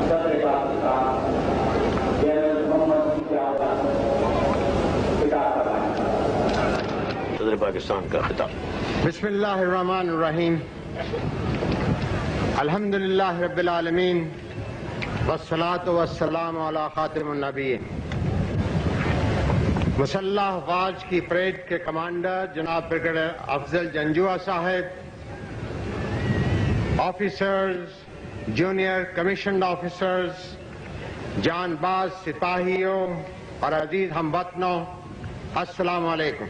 صدر پاکستان جنرل محمد صدر پاکستان کا خطاب۔ بسم اللہ الرحمن الرحیم، الحمدللہ رب العالمین، والصلاة والسلام علی خاتم النبیین۔ مسلح افواج کی پریڈ کے کمانڈر جناب بریگیڈیئر افضل جنجوعہ صاحب، آفیسرز، جونیئر کمیشنڈ آفیسرز، جان باز سپاہیوں اور عزیز ہم وطنوں، السلام علیکم۔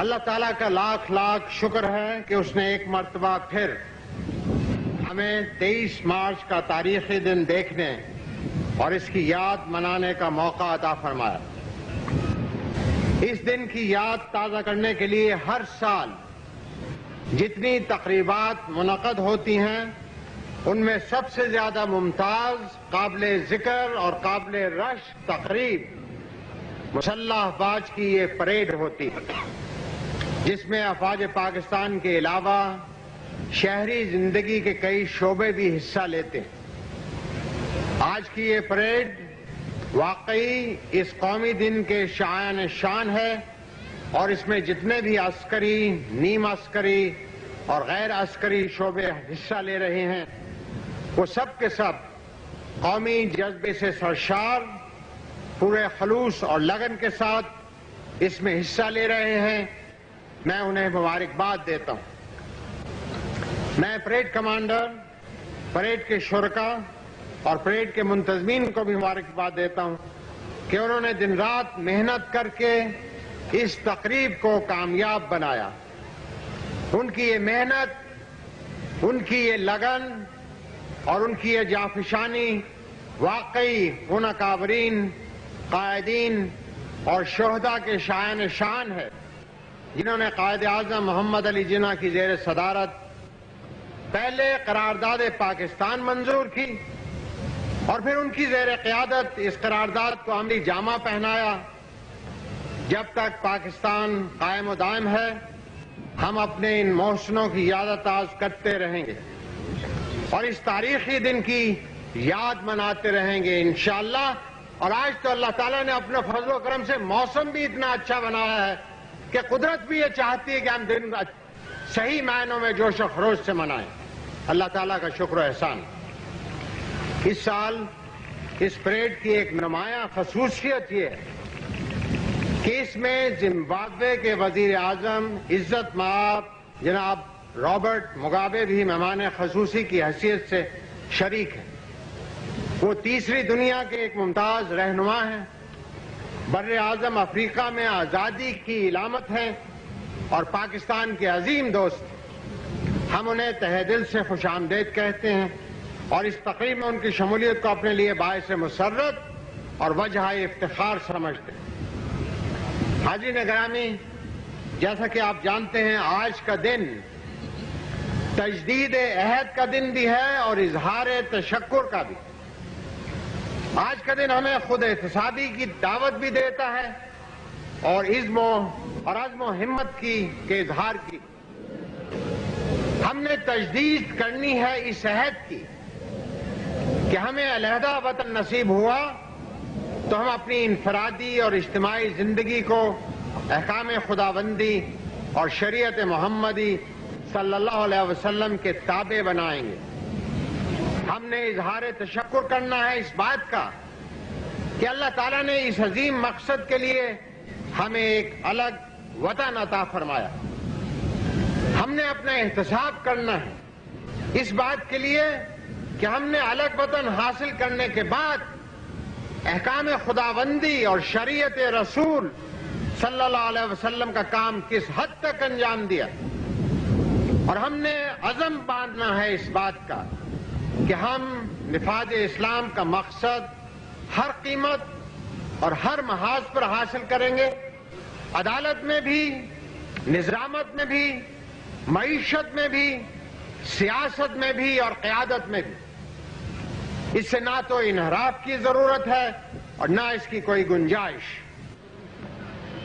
اللہ تعالیٰ کا لاکھ لاکھ شکر ہے کہ اس نے ایک مرتبہ پھر ہمیں 23 مارچ کا تاریخی دن دیکھنے اور اس کی یاد منانے کا موقع عطا فرمایا۔ اس دن کی یاد تازہ کرنے کے لیے ہر سال جتنی تقریبات منعقد ہوتی ہیں ان میں سب سے زیادہ ممتاز، قابل ذکر اور قابل رشک تقریب مسلح افواج کی یہ پریڈ ہوتی ہے، جس میں افواج پاکستان کے علاوہ شہری زندگی کے کئی شعبے بھی حصہ لیتے ہیں۔ آج کی یہ پریڈ واقعی اس قومی دن کے شایان شان ہے اور اس میں جتنے بھی عسکری، نیم عسکری اور غیر عسکری شعبے حصہ لے رہے ہیں وہ سب کے سب قومی جذبے سے سرشار، پورے خلوص اور لگن کے ساتھ اس میں حصہ لے رہے ہیں۔ میں انہیں مبارکباد دیتا ہوں۔ میں پریڈ کمانڈر، پریڈ کے شرکاء اور پریڈ کے منتظمین کو بھی مبارکباد دیتا ہوں کہ انہوں نے دن رات محنت کر کے اس تقریب کو کامیاب بنایا۔ ان کی یہ محنت، ان کی یہ لگن اور ان کی یہ جانفشانی واقعی ان اکابرین، قائدین اور شہداء کے شایان شان ہے جنہوں نے قائد اعظم محمد علی جناح کی زیر صدارت پہلے قرارداد پاکستان منظور کی اور پھر ان کی زیر قیادت اس قرارداد کو عملی جامہ پہنایا۔ جب تک پاکستان قائم و دائم ہے ہم اپنے ان محسنوں کی یاد تاز کرتے رہیں گے اور اس تاریخی دن کی یاد مناتے رہیں گے انشاءاللہ۔ اور آج تو اللہ تعالیٰ نے اپنے فضل و کرم سے موسم بھی اتنا اچھا بنایا ہے کہ قدرت بھی یہ چاہتی ہے کہ ہم دن صحیح معنوں میں جوش و خروش سے منائیں۔ اللہ تعالیٰ کا شکر و احسان۔ اس سال اس پریڈ کی ایک نمایاں خصوصیت یہ ہے کہ اس میں زمبابوے کے وزیر اعظم عزت مآب جناب رابرٹ مگابے بھی مہمان خصوصی کی حیثیت سے شریک ہیں۔ وہ تیسری دنیا کے ایک ممتاز رہنما ہیں، بر اعظم افریقہ میں آزادی کی علامت ہیں اور پاکستان کے عظیم دوست ہیں۔ ہم انہیں تہہ دل سے خوش آمدید کہتے ہیں اور اس تقریب میں ان کی شمولیت کو اپنے لیے باعث مسرت اور وجہ افتخار سمجھتے ہیں۔ حاضرین گرامی، جیسا کہ آپ جانتے ہیں آج کا دن تجدید عہد کا دن بھی ہے اور اظہار تشکر کا بھی۔ آج کا دن ہمیں خود احتسابی کی دعوت بھی دیتا ہے اور عزم و ہمت کے اظہار کی۔ ہم نے تجدید کرنی ہے اس عہد کی کہ ہمیں علیحدہ وطن نصیب ہوا تو ہم اپنی انفرادی اور اجتماعی زندگی کو احکام خداوندی اور شریعت محمدی صلی اللہ علیہ وسلم کے تابع بنائیں گے۔ ہم نے اظہار تشکر کرنا ہے اس بات کا کہ اللہ تعالیٰ نے اس عظیم مقصد کے لیے ہمیں ایک الگ وطن عطا فرمایا۔ ہم نے اپنا احتساب کرنا ہے اس بات کے لیے کہ ہم نے الگ وطن حاصل کرنے کے بعد احکام خداوندی اور شریعت رسول صلی اللہ علیہ وسلم کا کام کس حد تک انجام دیا، اور ہم نے عزم باندھنا ہے اس بات کا کہ ہم نفاذ اسلام کا مقصد ہر قیمت اور ہر محاذ پر حاصل کریں گے، عدالت میں بھی، نظامت میں بھی، معیشت میں بھی، سیاست میں بھی اور قیادت میں بھی۔ اس سے نہ تو انحراف کی ضرورت ہے اور نہ اس کی کوئی گنجائش۔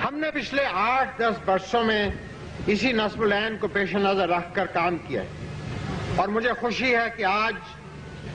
ہم نے پچھلے 8-10 برسوں میں اسی نصب العین کو پیش نظر رکھ کر کام کیا ہے اور مجھے خوشی ہے کہ آج